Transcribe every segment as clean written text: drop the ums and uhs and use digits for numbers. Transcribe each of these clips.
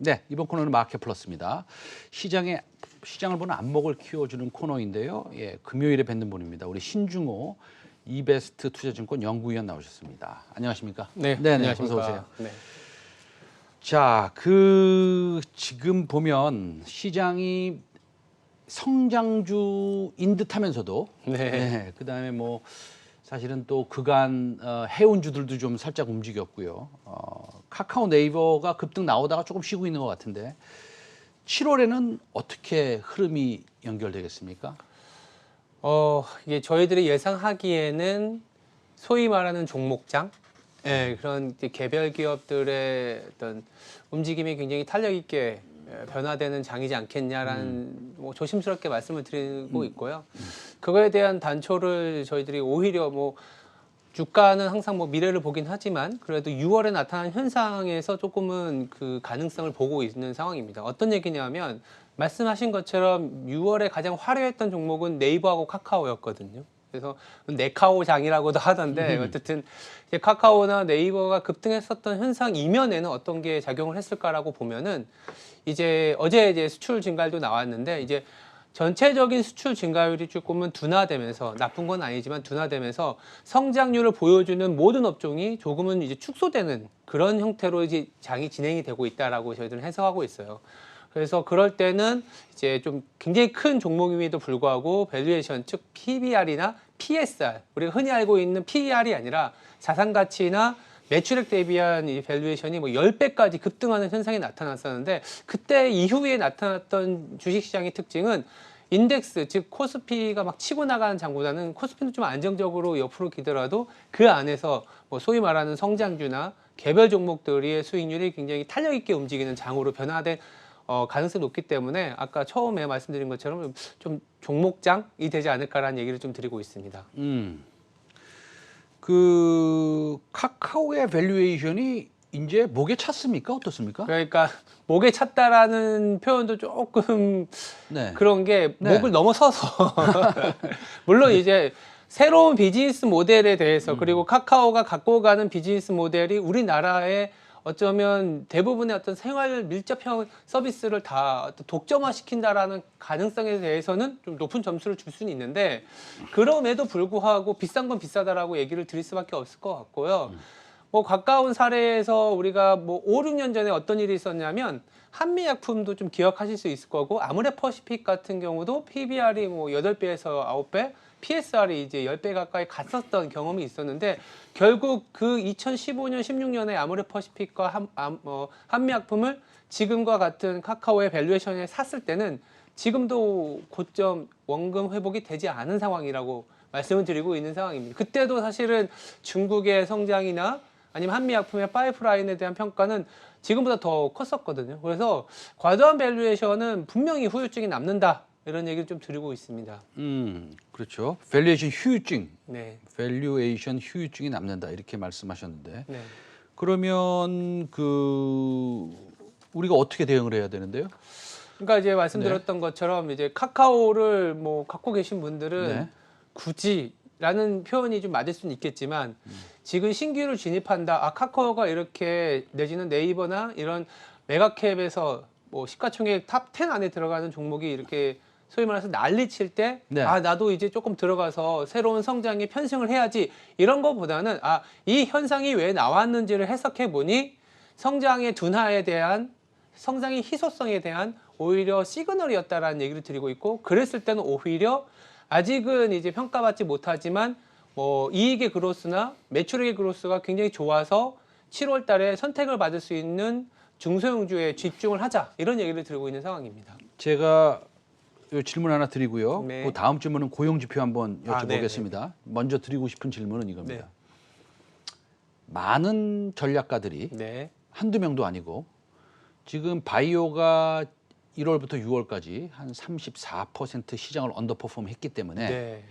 네, 이번 코너는 마켓 플러스입니다. 시장을 보는 안목을 키워주는 코너인데요. 예, 금요일에 뵙는 분입니다. 우리 신중호 이베스트 투자증권 연구위원 나오셨습니다. 안녕하십니까? 네, 어서 안녕하십니까. 오세요. 네. 자, 지금 보면 시장이 성장주인 듯하면서도 네. 그다음에 뭐 사실은 또 그간 해운주들도 좀 살짝 움직였고요. 카카오 네이버가 급등 나오다가 조금 쉬고 있는 것 같은데 7월에는 어떻게 흐름이 연결되겠습니까? 이게 저희들이 예상하기에는 소위 말하는 종목장, 그런 이제 개별 기업들의 어떤 움직임이 굉장히 탄력 있게 변화되는 장이지 않겠냐라는 뭐 조심스럽게 말씀을 드리고 있고요. 그거에 대한 단초를 저희들이 오히려 뭐 주가는 항상 뭐 미래를 보긴 하지만 그래도 6월에 나타난 현상에서 조금은 그 가능성을 보고 있는 상황입니다. 어떤 얘기냐면 말씀하신 것처럼 6월에 가장 화려했던 종목은 네이버하고 카카오였거든요. 그래서 네카오장이라고도 하던데 어쨌든 이제 카카오나 네이버가 급등했었던 현상 이면에는 어떤 게 작용을 했을까라고 보면은 이제 어제 이제 수출 증가율도 나왔는데 이제 전체적인 수출 증가율이 조금은 둔화되면서 나쁜 건 아니지만 둔화되면서 성장률을 보여주는 모든 업종이 조금은 이제 축소되는 그런 형태로 이제 장이 진행이 되고 있다라고 저희들은 해석하고 있어요. 그래서 그럴 때는 이제 좀 굉장히 큰 종목임에도 불구하고 밸류에이션 즉 PBR이나 PSR 우리가 흔히 알고 있는 PER이 아니라 자산 가치나 매출액 대비한 이 밸류에이션이 뭐 10배까지 급등하는 현상이 나타났었는데 그때 이후에 나타났던 주식시장의 특징은 인덱스 즉 코스피가 막 치고 나가는 장보다는 코스피는 좀 안정적으로 옆으로 기더라도 그 안에서 뭐 소위 말하는 성장주나 개별 종목들의 수익률이 굉장히 탄력 있게 움직이는 장으로 변화된 가능성이 높기 때문에 아까 처음에 말씀드린 것처럼 좀 종목장이 되지 않을까라는 얘기를 좀 드리고 있습니다. 카카오의 밸류에이션이 이제 목에 찼습니까? 어떻습니까? 그러니까 목에 찼다라는 표현도 조금 네. 그런 게 네. 목을 넘어서서 물론 이제 새로운 비즈니스 모델에 대해서 그리고 카카오가 갖고 가는 비즈니스 모델이 우리나라의 어쩌면 대부분의 어떤 생활 밀접형 서비스를 다 독점화 시킨다라는 가능성에 대해서는 좀 높은 점수를 줄 수는 있는데 그럼에도 불구하고 비싼 건 비싸다라고 얘기를 드릴 수밖에 없을 것 같고요. 뭐 가까운 사례에서 우리가 뭐 5, 6년 전에 어떤 일이 있었냐면 한미약품도 좀 기억하실 수 있을 거고 아모레퍼시픽 같은 경우도 PBR이 뭐 8배에서 9배, PSR이 이제 10배 가까이 갔었던 경험이 있었는데 결국 그 2015년, 16년에 아모레퍼시픽과 한미약품을 지금과 같은 카카오의 밸류에이션에 샀을 때는 지금도 고점 원금 회복이 되지 않은 상황이라고 말씀을 드리고 있는 상황입니다. 그때도 사실은 중국의 성장이나 아니면 한미약품의 파이프라인에 대한 평가는 지금보다 더 컸었거든요. 그래서 과도한 밸류에이션은 분명히 후유증이 남는다. 이런 얘기를 좀 드리고 있습니다. 그렇죠. 밸류에이션 휴유증, 네. 밸류에이션 휴유증이 남는다 이렇게 말씀하셨는데 네. 그러면 우리가 어떻게 대응을 해야 되는데요? 그러니까 이제 말씀드렸던 것처럼 이제 카카오를 뭐 갖고 계신 분들은 네. 굳이라는 표현이 좀 맞을 수는 있겠지만 지금 신규로 진입한다. 카카오가 이렇게 내지는 네이버나 이런 메가캡에서 뭐 시가총액 탑 10 안에 들어가는 종목이 이렇게 소위 말해서 난리칠 때 네. 나도 이제 조금 들어가서 새로운 성장에 편승을 해야지 이런 것보다는 이 현상이 왜 나왔는지를 해석해 보니 성장의 둔화에 대한 성장의 희소성에 대한 오히려 시그널이었다라는 얘기를 드리고 있고 그랬을 때는 오히려 아직은 이제 평가받지 못하지만 뭐 이익의 그로스나 매출액의 그로스가 굉장히 좋아서 7월 달에 선택을 받을 수 있는 중소형주에 집중을 하자 이런 얘기를 드리고 있는 상황입니다. 제가 요 질문 하나 드리고요. 네. 그 다음 질문은 고용지표 한번 네네. 여쭤보겠습니다. 먼저 드리고 싶은 질문은 이겁니다. 네. 많은 전략가들이 네. 한두 명도 아니고 지금 바이오가 1월부터 6월까지 한 34% 시장을 언더퍼폼 했기 때문에 네.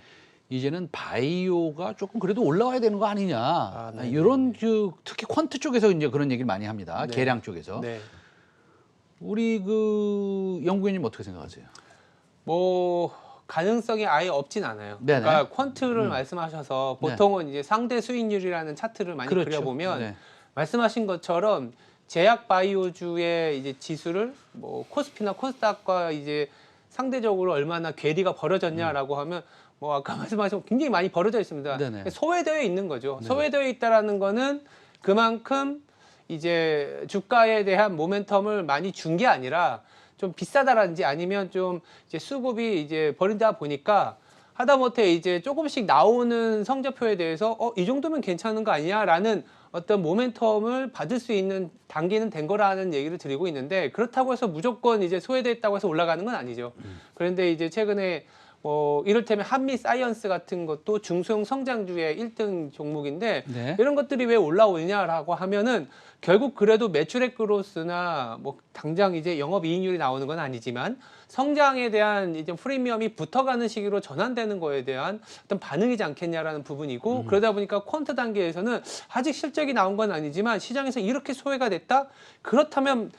이제는 바이오가 조금 그래도 올라와야 되는 거 아니냐. 네네. 이런 특히 퀀트 쪽에서 이제 그런 얘기를 많이 합니다. 네. 계량 쪽에서. 네. 우리 연구위원님 어떻게 생각하세요? 뭐 가능성이 아예 없진 않아요. 네네. 그러니까 퀀트를 말씀하셔서 보통은 이제 상대 수익률이라는 차트를 많이 그렇죠. 그려보면 네. 말씀하신 것처럼 제약 바이오주의 이제 지수를 뭐 코스피나 코스닥과 이제 상대적으로 얼마나 괴리가 벌어졌냐라고 하면 뭐 아까 말씀하신 굉장히 많이 벌어져 있습니다. 네네. 소외되어 있는 거죠. 네. 소외되어 있다라는 거는 그만큼 이제 주가에 대한 모멘텀을 많이 준 게 아니라 좀 비싸다라든지 아니면 좀 이제 수급이 이제 벌어지다 보니까 하다못해 이제 조금씩 나오는 성적표에 대해서 이 정도면 괜찮은 거 아니야라는 어떤 모멘텀을 받을 수 있는 단계는 된 거라는 얘기를 드리고 있는데 그렇다고 해서 무조건 이제 소외됐다고 해서 올라가는 건 아니죠. 그런데 이제 최근에 뭐 이를테면 한미 사이언스 같은 것도 중소형 성장주의 1등 종목인데 네. 이런 것들이 왜 올라오느냐라고 하면은 결국 그래도 매출액 그로스나 뭐 당장 이제 영업이익률이 나오는 건 아니지만 성장에 대한 이제 프리미엄이 붙어가는 시기로 전환되는 거에 대한 어떤 반응이지 않겠냐라는 부분이고 그러다 보니까 퀀트 단계에서는 아직 실적이 나온 건 아니지만 시장에서 이렇게 소외가 됐다? 그렇다면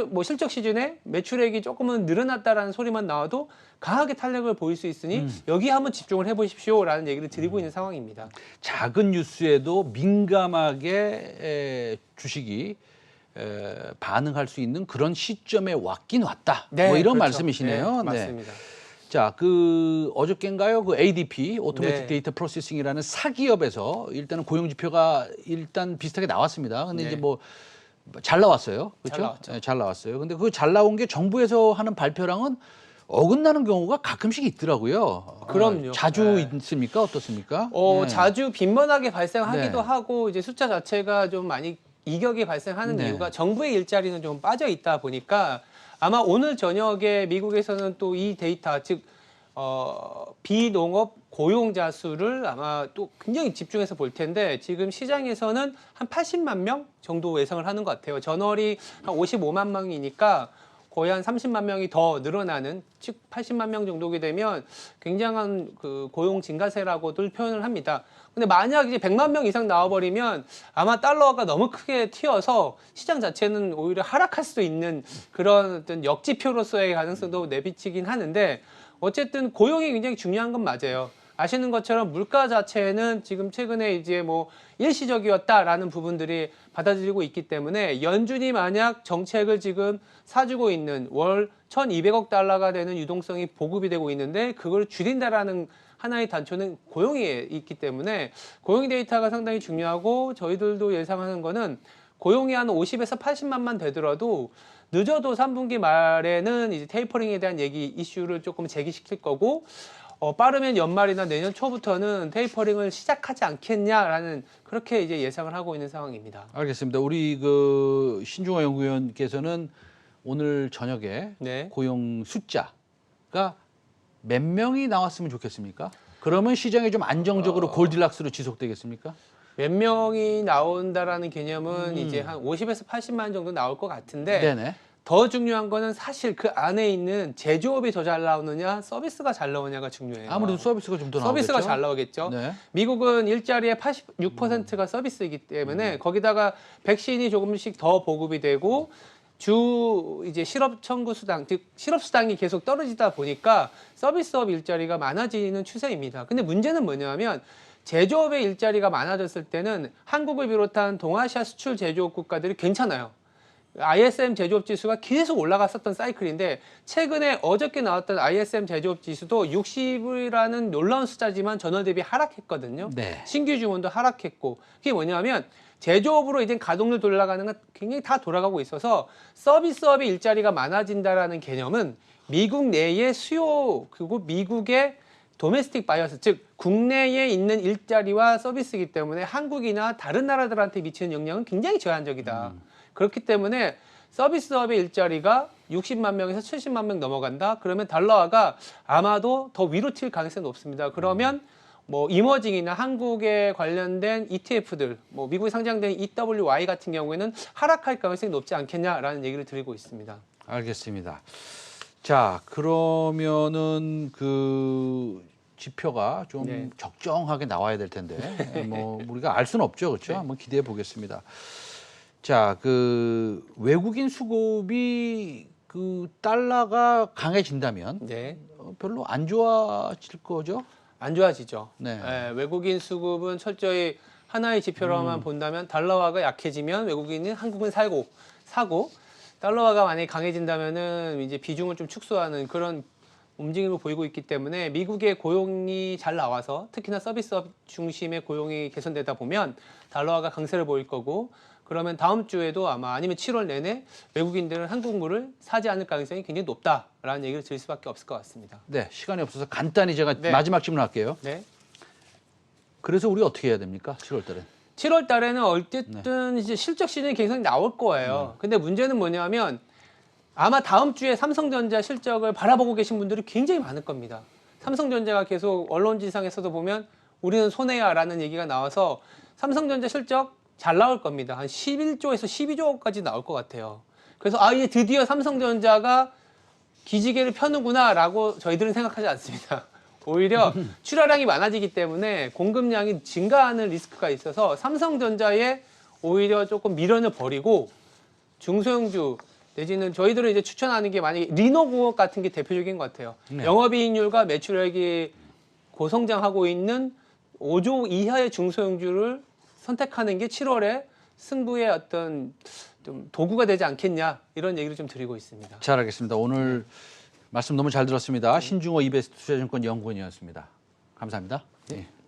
뭐 실적 시즌에 매출액이 조금은 늘어났다라는 소리만 나와도 강하게 탄력을 보일 수 있으니 여기에 한번 집중을 해보십시오라는 얘기를 드리고 있는 상황입니다. 작은 뉴스에도 민감하게 주식이 반응할 수 있는 그런 시점에 왔긴 왔다. 네, 뭐 이런 그렇죠. 말씀이시네요. 네, 맞습니다. 자, 그 어저께인가요? 그 ADP 오토매틱 네. 데이터 프로세싱이라는 사기업에서 일단은 고용 지표가 일단 비슷하게 나왔습니다. 근데 네. 이제 뭐 잘 나왔어요. 잘 그렇죠? 나왔죠. 네, 잘 나왔어요. 근데 그 잘 나온 게 정부에서 하는 발표랑은 어긋나는 경우가 가끔씩 있더라고요. 그럼요. 자주 네. 있습니까? 어떻습니까? 네. 자주 빈번하게 발생하기도 네. 하고 이제 숫자 자체가 좀 많이 이격이 발생하는 네. 이유가 정부의 일자리는 좀 빠져 있다 보니까 아마 오늘 저녁에 미국에서는 또 이 데이터 즉 비농업 고용자 수를 아마 또 굉장히 집중해서 볼 텐데 지금 시장에서는 한 80만 명 정도 예상을 하는 것 같아요. 전월이 한 55만 명이니까 거의 한 30만 명이 더 늘어나는 즉 80만 명 정도게 되면 굉장한 그 고용 증가세라고들 표현을 합니다. 근데 만약 이제 100만 명 이상 나와버리면 아마 달러가 너무 크게 튀어서 시장 자체는 오히려 하락할 수도 있는 그런 어떤 역지표로서의 가능성도 내비치긴 하는데 어쨌든 고용이 굉장히 중요한 건 맞아요. 아시는 것처럼 물가 자체는 지금 최근에 이제 뭐 일시적이었다라는 부분들이 받아들이고 있기 때문에 연준이 만약 정책을 지금 사주고 있는 월 1,200억 달러가 되는 유동성이 보급이 되고 있는데 그걸 줄인다라는 하나의 단초는 고용이 있기 때문에 고용 데이터가 상당히 중요하고 저희들도 예상하는 거는 고용이 한 50에서 80만만 되더라도 늦어도 3분기 말에는 이제 테이퍼링에 대한 얘기 이슈를 조금 제기시킬 거고 빠르면 연말이나 내년 초부터는 테이퍼링을 시작하지 않겠냐라는 그렇게 이제 예상을 하고 있는 상황입니다. 알겠습니다. 우리 그 신중호 연구위원께서는 오늘 저녁에 네. 고용 숫자가 몇 명이 나왔으면 좋겠습니까? 그러면 시장이 좀 안정적으로 골디락스로 지속되겠습니까? 몇 명이 나온다라는 개념은 이제 한 50에서 80만 정도 나올 것 같은데 네네. 더 중요한 거는 사실 그 안에 있는 제조업이 더 잘 나오느냐 서비스가 잘 나오느냐가 중요해요. 아무래도 서비스가 좀 더 나오겠죠. 서비스가 잘 나오겠죠. 네. 미국은 일자리의 86%가 서비스이기 때문에 거기다가 백신이 조금씩 더 보급이 되고 주 이제 실업 청구 수당, 즉 실업 수당이 계속 떨어지다 보니까 서비스업 일자리가 많아지는 추세입니다. 근데 문제는 뭐냐면 제조업의 일자리가 많아졌을 때는 한국을 비롯한 동아시아 수출 제조업 국가들이 괜찮아요. ISM 제조업 지수가 계속 올라갔었던 사이클인데 최근에 어저께 나왔던 ISM 제조업 지수도 60이라는 놀라운 숫자지만 전월 대비 하락했거든요. 네. 신규 주문도 하락했고 그게 뭐냐면 제조업으로 이제 가동률 돌아가는 건 굉장히 다 돌아가고 있어서 서비스업의 일자리가 많아진다라는 개념은 미국 내의 수요 그리고 미국의 도메스틱 바이어스 즉 국내에 있는 일자리와 서비스이기 때문에 한국이나 다른 나라들한테 미치는 영향은 굉장히 제한적이다. 그렇기 때문에 서비스업의 일자리가 60만 명에서 70만 명 넘어간다. 그러면 달러화가 아마도 더 위로 튈 가능성이 높습니다. 그러면 뭐 이머징이나 한국에 관련된 ETF들, 뭐 미국에 상장된 EWY 같은 경우에는 하락할 가능성이 높지 않겠냐라는 얘기를 드리고 있습니다. 알겠습니다. 자, 그러면은 그 지표가 좀 네. 적정하게 나와야 될 텐데 뭐 우리가 알 수는 없죠, 그렇죠? 네. 한번 기대해 보겠습니다. 자, 그 외국인 수급이 그 달러가 강해진다면 네. 별로 안 좋아질 거죠? 안 좋아지죠. 네. 외국인 수급은 철저히 하나의 지표로만 본다면 달러화가 약해지면 외국인은 한국은 살고 사고 달러화가 만약에 강해진다면은 이제 비중을 좀 축소하는 그런 움직임을 보이고 있기 때문에 미국의 고용이 잘 나와서 특히나 서비스업 중심의 고용이 개선되다 보면 달러화가 강세를 보일 거고 그러면 다음 주에도 아마 아니면 7월 내내 외국인들은 한국물을 사지 않을 가능성이 굉장히 높다라는 얘기를 드릴 수밖에 없을 것 같습니다. 네, 시간이 없어서 간단히 제가 네. 마지막 질문할게요. 네. 그래서 우리 어떻게 해야 됩니까? 7월 달에. 7월 달에는 어쨌든 이제 실적 시즌이 계속 나올 거예요. 근데 문제는 뭐냐면 아마 다음 주에 삼성전자 실적을 바라보고 계신 분들이 굉장히 많을 겁니다. 삼성전자가 계속 언론지상에서도 보면 우리는 손해야라는 얘기가 나와서 삼성전자 실적 잘 나올 겁니다. 한 11조에서 12조까지 나올 것 같아요. 그래서 이제 드디어 삼성전자가 기지개를 펴는구나라고 저희들은 생각하지 않습니다. 오히려 출하량이 많아지기 때문에 공급량이 증가하는 리스크가 있어서 삼성전자에 오히려 조금 미련을 버리고 중소형주 내지는 저희들은 이제 추천하는 게 만약에 리노그룹 같은 게 대표적인 것 같아요. 네. 영업이익률과 매출액이 고성장하고 있는 5조 이하의 중소형주를 선택하는 게 7월에 승부의 어떤 좀 도구가 되지 않겠냐 이런 얘기를 좀 드리고 있습니다. 잘 알겠습니다. 오늘 말씀 너무 잘 들었습니다. 신중호 이베스트 투자증권 연구원이었습니다. 감사합니다. 네. 예.